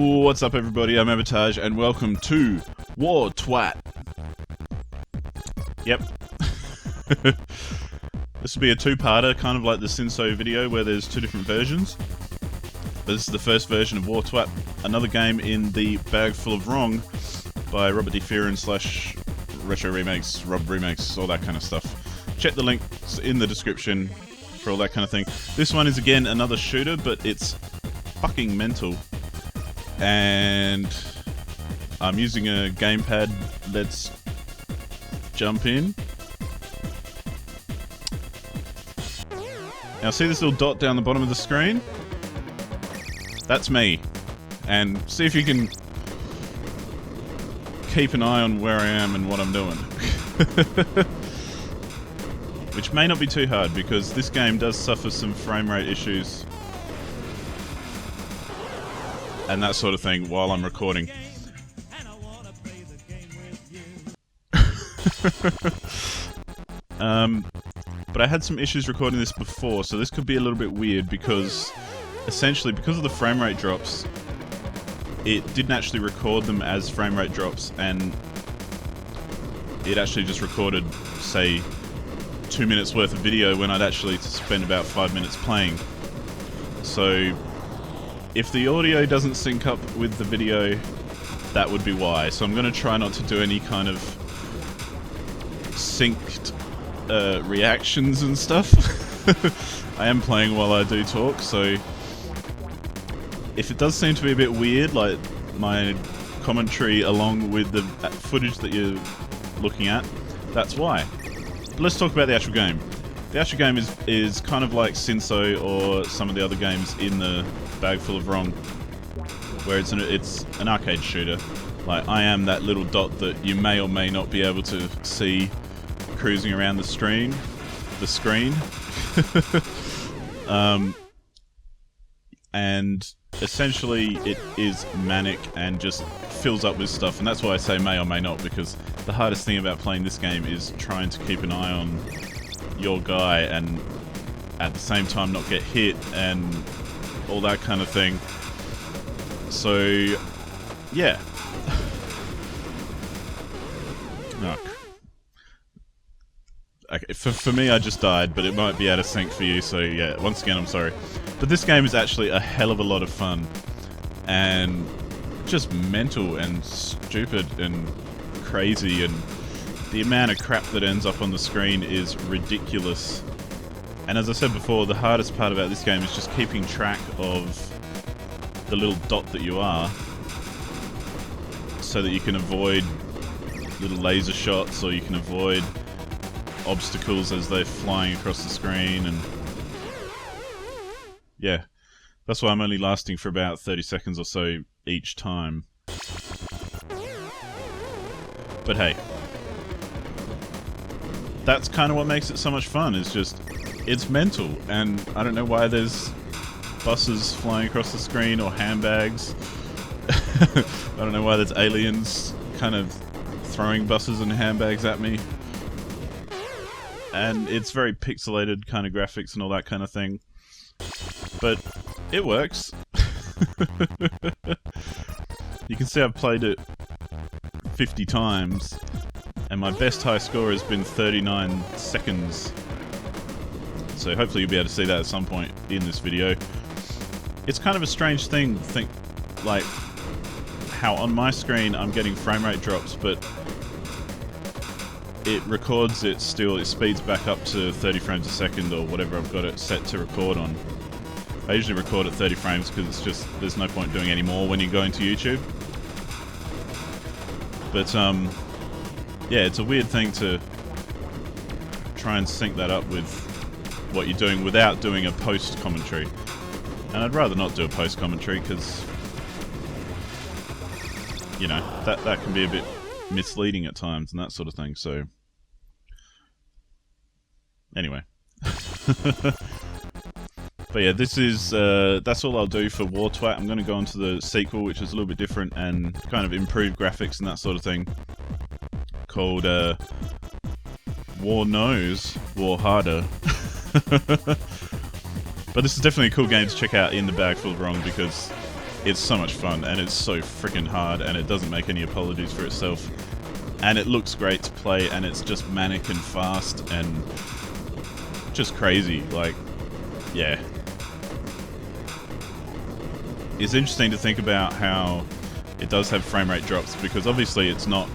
What's up, everybody? I'm Avatage, and welcome to War Twat. Yep. This will be a two-parter, kind of like the Sinso video, where there's two different versions. But this is the first version of War Twat, another game in the Bagfull of Wrong by Robert D. Fearon / Retro Remakes, Rob Remakes, all that kind of stuff. Check the links in the description for all that kind of thing. This one is, again, another shooter, but it's fucking mental. And I'm using a gamepad. Let's jump in. Now see this little dot down the bottom of the screen? That's me. And see if you can keep an eye on where I am and what I'm doing. Which may not be too hard, because this game does suffer some frame rate issues and that sort of thing while I'm recording. But I had some issues recording this before, so this could be a little bit weird because, essentially, because of the frame rate drops, it didn't actually record them as frame rate drops, and it actually just recorded, say, 2 minutes worth of video when I'd actually spend about 5 minutes playing. So if the audio doesn't sync up with the video, that would be why. So I'm going to try not to do any kind of synced reactions and stuff. I am playing while I do talk, so if it does seem to be a bit weird, like my commentary along with the footage that you're looking at, that's why. But let's talk about the actual game. The actual game is kind of like Sinso or some of the other games in the Bagfull of Wrong, where it's an arcade shooter. Like, I am that little dot that you may or may not be able to see cruising around the screen. And essentially it is manic and just fills up with stuff, and that's why I say may or may not, because the hardest thing about playing this game is trying to keep an eye on your guy and at the same time not get hit and all that kind of thing. So yeah. Oh. Okay, for me, I just died, but it might be out of sync for you, so yeah, once again, I'm sorry. But this game is actually a hell of a lot of fun, and just mental and stupid and crazy, and the amount of crap that ends up on the screen is ridiculous. And as I said before, the hardest part about this game is just keeping track of the little dot that you are, so that you can avoid little laser shots, or you can avoid obstacles as they're flying across the screen. And yeah, that's why I'm only lasting for about 30 seconds or so each time. But hey, that's kind of what makes it so much fun, is just, it's mental, and I don't know why there's buses flying across the screen or handbags. I don't know why there's aliens kind of throwing buses and handbags at me. And it's very pixelated kind of graphics and all that kind of thing. But it works. You can see I've played it 50 times, and my best high score has been 39 seconds. So hopefully you'll be able to see that at some point in this video. It's kind of a strange thing, like how on my screen I'm getting frame rate drops, but it records it still, it speeds back up to 30 frames a second or whatever I've got it set to record on. I usually record at 30 frames because it's just, there's no point doing any more when you go into YouTube. But yeah, it's a weird thing to try and sync that up with what you're doing without doing a post commentary. And I'd rather not do a post commentary because, you know, that can be a bit misleading at times and that sort of thing. So anyway. But yeah, this is that's all I'll do for War Twat. I'm going to go on to the sequel, which is a little bit different and kind of improved graphics and that sort of thing, called War Knows, War Harder. But this is definitely a cool game to check out in the Bagfull of Wrong, because it's so much fun, and it's so freaking hard, and it doesn't make any apologies for itself. And it looks great to play, and it's just manic and fast and just crazy. Like, yeah. It's interesting to think about how it does have frame rate drops, because obviously it's not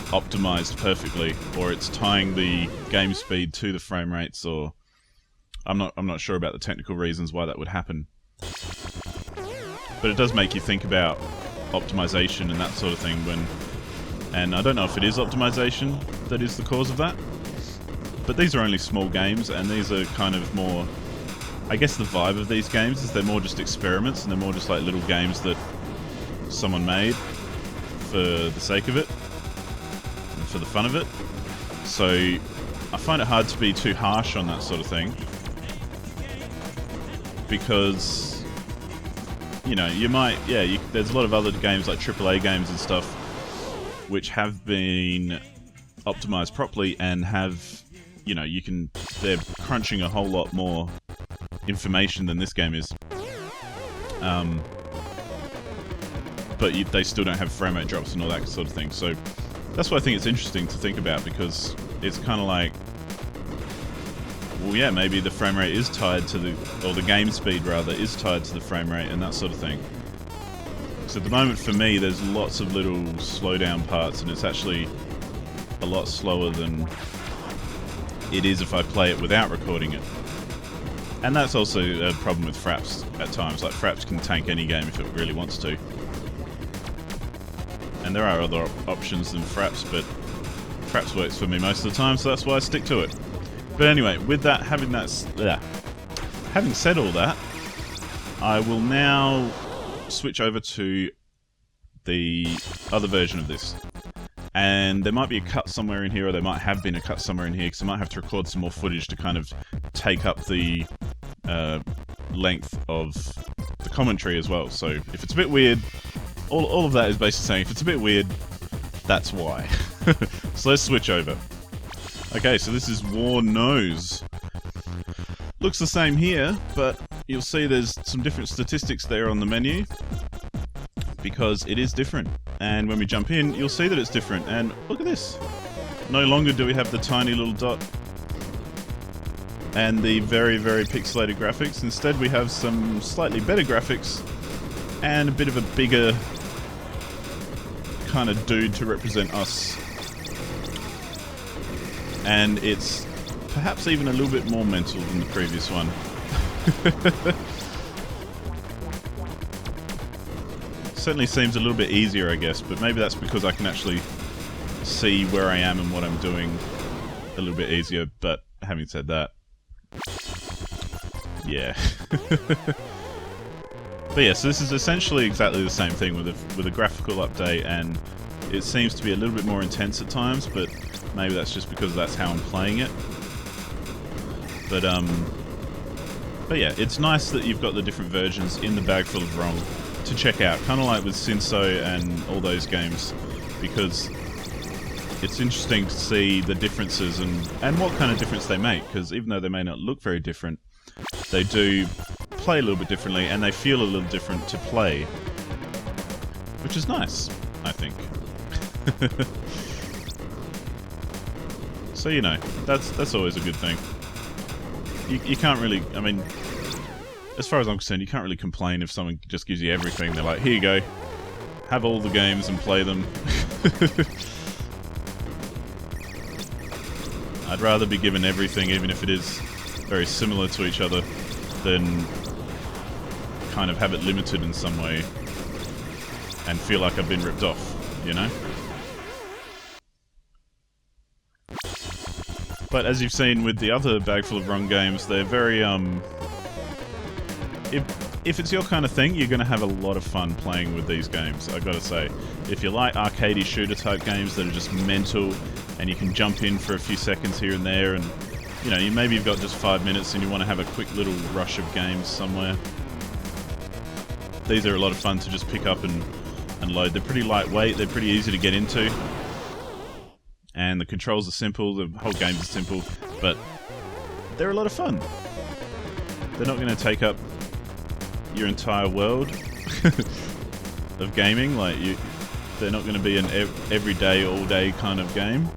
optimized perfectly, or it's tying the game speed to the frame rates, or I'm not sure about the technical reasons why that would happen. But it does make you think about optimization and that sort of thing and I don't know if it is optimization that is the cause of that. But these are only small games, and these are kind of more, I guess the vibe of these games is they're more just experiments, and they're more just like little games that someone made for the sake of it, and for the fun of it. So I find it hard to be too harsh on that sort of thing, because, you know, you might, yeah, there's a lot of other games like AAA games and stuff which have been optimized properly and have, you know, they're crunching a whole lot more information than this game is. But they still don't have frame rate drops and all that sort of thing. So that's why I think it's interesting to think about, because it's kind of like, well, yeah, maybe the frame rate is tied to or the game speed rather, is tied to the frame rate and that sort of thing. So at the moment for me, there's lots of little slowdown parts, and it's actually a lot slower than it is if I play it without recording it. And that's also a problem with Fraps at times. Like, Fraps can tank any game if it really wants to. And there are other options than Fraps, but Fraps works for me most of the time, so that's why I stick to it. But anyway, with that, having said all that, I will now switch over to the other version of this. And there might be a cut somewhere in here, or there might have been a cut somewhere in here, because I might have to record some more footage to kind of take up the length of the commentary as well. So if it's a bit weird, all of that is basically saying if it's a bit weird, that's why. So let's switch over. Okay, so this is War Nose. Looks the same here, but you'll see there's some different statistics there on the menu, because it is different. And when we jump in, you'll see that it's different. And look at this. No longer do we have the tiny little dot and the very, very pixelated graphics. Instead, we have some slightly better graphics and a bit of a bigger kind of dude to represent us. And it's perhaps even a little bit more mental than the previous one. Certainly seems a little bit easier, I guess, but maybe that's because I can actually see where I am and what I'm doing a little bit easier. But having said that, yeah. But yeah, so this is essentially exactly the same thing with a graphical update, and it seems to be a little bit more intense at times, but maybe that's just because that's how I'm playing it. But yeah, it's nice that you've got the different versions in the Bagfull of Wrong to check out, kind of like with Sinso and all those games, because it's interesting to see the differences and what kind of difference they make, because even though they may not look very different, they do play a little bit differently, and they feel a little different to play, which is nice, I think. So, you know, that's always a good thing. You can't really, I mean, as far as I'm concerned, you can't really complain if someone just gives you everything. They're like, here you go, have all the games and play them. I'd rather be given everything, even if it is very similar to each other, than kind of have it limited in some way and feel like I've been ripped off, you know? But as you've seen with the other Bagfull of Wrong games, they're very, if it's your kind of thing, you're going to have a lot of fun playing with these games, I've got to say. If you like arcadey shooter type games that are just mental, and you can jump in for a few seconds here and there, and you know, maybe you've got just 5 minutes and you want to have a quick little rush of games somewhere, these are a lot of fun to just pick up and load. They're pretty lightweight, they're pretty easy to get into, and the controls are simple, the whole game is simple, but they're a lot of fun. They're not going to take up your entire world, of gaming. Like they're not going to be an everyday, all-day kind of game,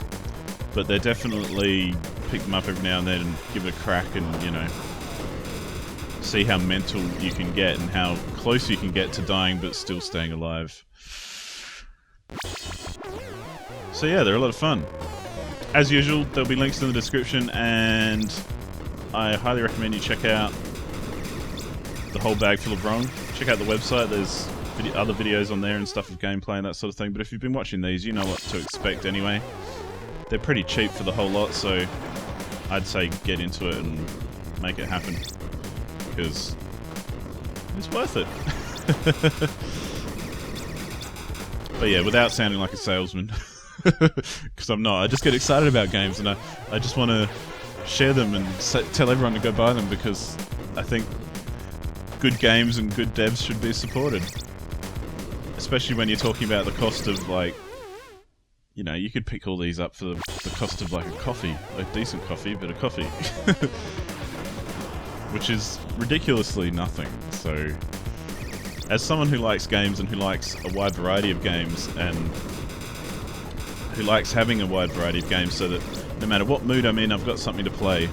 but they're definitely pick them up every now and then and give it a crack, and you know, see how mental you can get and how close you can get to dying but still staying alive. So yeah, they're a lot of fun. As usual, there'll be links in the description, and I highly recommend you check out the whole Bagfull of Wrong. Check out the website, there's other videos on there and stuff of gameplay and that sort of thing, but if you've been watching these, you know what to expect anyway. They're pretty cheap for the whole lot, so I'd say get into it and make it happen, because it's worth it. But yeah, without sounding like a salesman, because I'm not. I just get excited about games, and I just want to share them and tell everyone to go buy them, because I think good games and good devs should be supported. Especially when you're talking about the cost of, like, you know, you could pick all these up for the cost of like a coffee, a decent coffee, but a coffee. Which is ridiculously nothing. So, as someone who likes games and who likes a wide variety of games, and who likes having a wide variety of games so that no matter what mood I'm in, I've got something to play,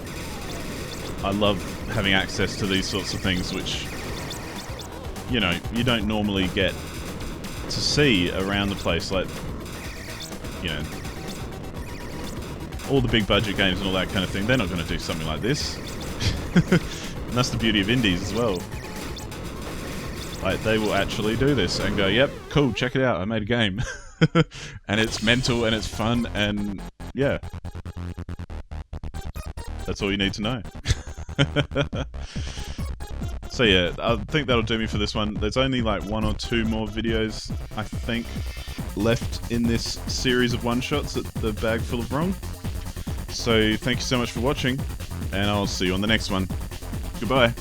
I love having access to these sorts of things, which, you know, you don't normally get to see around the place. Like, you know, all the big budget games and all that kind of thing, they're not going to do something like this. And that's the beauty of indies as well. Like, they will actually do this and go, yep, cool, check it out, I made a game. And it's mental and it's fun, and yeah, that's all you need to know. So yeah, I think that'll do me for this one. There's only like 1 or 2 more videos, I think, left in this series of one-shots at the Bagfull of Wrong. So thank you so much for watching, and I'll see you on the next one. Goodbye.